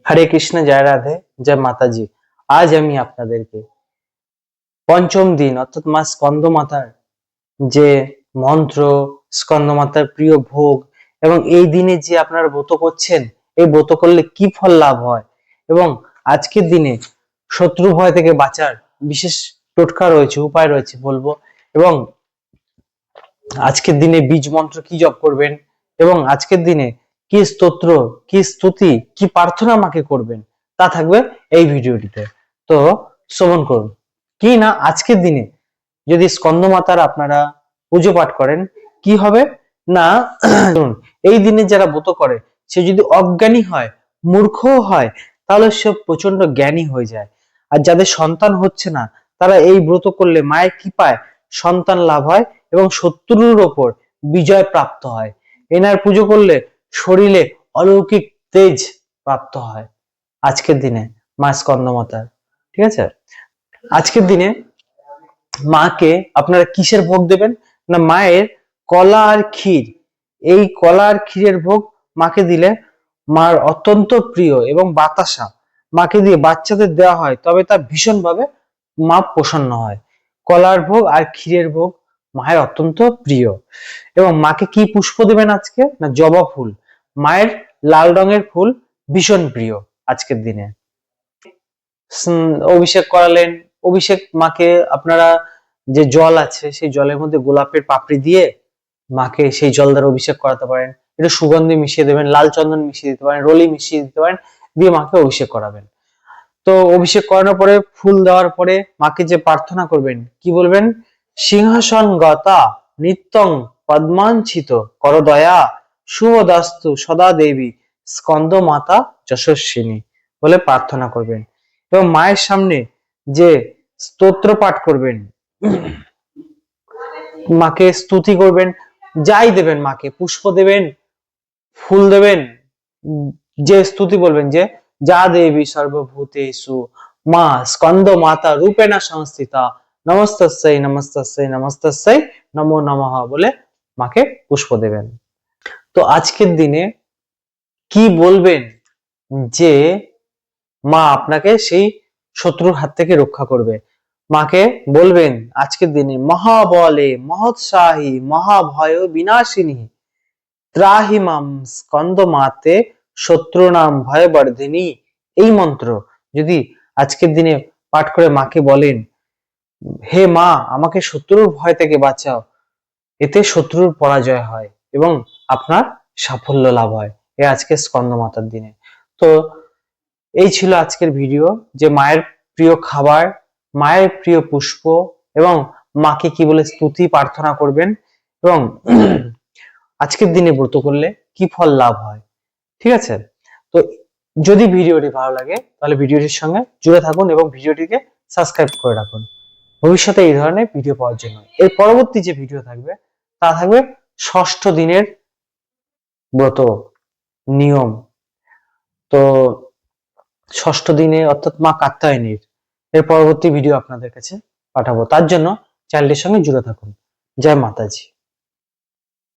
হরে কৃষ্ণ, জয় রাধে, জয় মাতাজি। আজ আমি আপনাদেরকে পঞ্চম দিন অর্থাৎ মা স্কন্দ মাতার যে মন্ত্র, স্কন্দ মাতার প্রিয় ভোগ এবং এই দিনে যে আপনারা ব্রত করছেন, এই ব্রত করলে কি ফল লাভ হয় এবং আজকের দিনে শত্রু ভয় থেকে বাঁচার বিশেষ টোটকা রয়েছে, উপায় রয়েছে বলবো। এবং আজকের দিনে বীজ মন্ত্র কি জপ করবেন এবং আজকের দিনে কি স্তোত্র, কি স্তুতি, কি প্রার্থনা আমাকে করবেন তা থাকবে এই ভিডিওটিতে। তো শ্রবণ করুন। কি না, আজকের দিনে যদি স্কন্দ মাতার আপনারা পুজো পাঠ করেন কি হবে না, এই দিনে যারা ব্রত করে সে যদি অজ্ঞানী হয়, মূর্খ হয়, তাহলে সে প্রচন্ড জ্ঞানী হয়ে যায়। আর যাদের সন্তান হচ্ছে না তারা এই ব্রত করলে মায়ের কৃপায় সন্তান লাভ হয় এবং শত্রুর ওপর বিজয় প্রাপ্ত হয়। এনার পুজো করলে শরীরে অলৌকিক তেজ প্রাপ্ত হয় আজকের দিনে মা স্কন্দ মাতার। ঠিক আছে, আজকের দিনে মাকে আপনারা কিসের ভোগ দেবেন না, মায়ের কলা আর ক্ষীর, এই কলা আর ক্ষীরের ভোগ মাকে দিলে মার অত্যন্ত প্রিয় এবং বাতাসা মাকে দিয়ে বাচ্চাদের দেওয়া হয় তবে তা ভীষণভাবে মা প্রসন্ন হয়। কলার ভোগ আর ক্ষীরের ভোগ মায়ের অত্যন্ত প্রিয়। এবং মাকে কি পুষ্প দেবেন আজকে না, জবা ফুল, মায়ের লাল রঙের ফুল ভীষণ প্রিয় আজকের দিনে। অভিষেক করালেন, অভিষেক মাকে আপনারা যে জল আছে সেই জলের মধ্যে গোলাপের পাপড়ি দিয়ে মাকে সেই জল দ্বারা অভিষেক করাতে পারেন। একটু সুগন্ধি মিশিয়ে দেবেন, লাল চন্দন মিশিয়ে দিতে পারেন, রলি মিশিয়ে দিতে পারেন, দিয়ে মাকে অভিষেক করাবেন। তো অভিষেক করানোর পরে ফুল দেওয়ার পরে মাকে যে প্রার্থনা করবেন কি বলবেন, সিংহাসন গতা নিত্যং পদ্মাঞ্চিত কর দয়া শুভদাস্তু সদা দেবী স্কন্দ মাতা যশস্বিনী বলে প্রার্থনা করবেন। এবং মায়ের সামনে যে স্তোত্র পাঠ করবেন, মাকে স্তুতি করবেন, যাই দেবেন, মাকে পুষ্প দেবেন, ফুল দেবেন, যে স্তুতি বলবেন যে যা দেবী সর্বভূতেষু মা স্কন্দ মাতা রূপেণা সংস্থিতা নমস্তস্যৈ নমস্তস্যৈ নমস্তস্যৈ নমো নমঃ বলে মাকে পুষ্প দেবেন। তো আজকের দিনে কি বলবেন যে মা আপনাকে সেই শত্রুর হাত থেকে রক্ষা করবে। মাকে বলবেন আজকের দিনে মহাবলে মহোৎসাহী মহাভয় বিনাশিনী ত্রাহি মাম স্কন্দ মাতে শত্রু নাম ভয়বর্ধিনী। এই মন্ত্র যদি আজকের দিনে পাঠ করে মাকে বলেন, হে মা আমাকে শত্রুর ভয় থেকে বাঁচাও, এতে শত্রুর পরাজয় হয় এবং আপনার সাফল্য লাভ হয় এই আজকে স্কন্দ মাতার দিনে। তো এই ছিল আজকের ভিডিও, যে মায়ের প্রিয় খাবার, মায়ের প্রিয় পুষ্প এবং মাকে কি বলে স্তুতি প্রার্থনা করবেন এবং আজকের দিনে ব্রত করলে কি ফল লাভ হয়। ঠিক আছে, তো যদি ভিডিওটি ভালো লাগে তাহলে ভিডিওটির সঙ্গে জুড়ে থাকুন এবং ভিডিওটিকে সাবস্ক্রাইব করে রাখুন ভবিষ্যতে এই ধরনের ভিডিও পাওয়ার জন্য। এর পরবর্তী যে ভিডিও থাকবে তা থাকবে ষষ্ঠ দিনের ব্রত নিয়ম। তো ষষ্ঠ দিনে অর্থাৎ মা কাত্যায়নীর এর পরবর্তী ভিডিও আপনাদের কাছে পাঠাবো, তার জন্য চ্যানেলটির সঙ্গে জুড়ে থাকুন। জয় মাতাজি।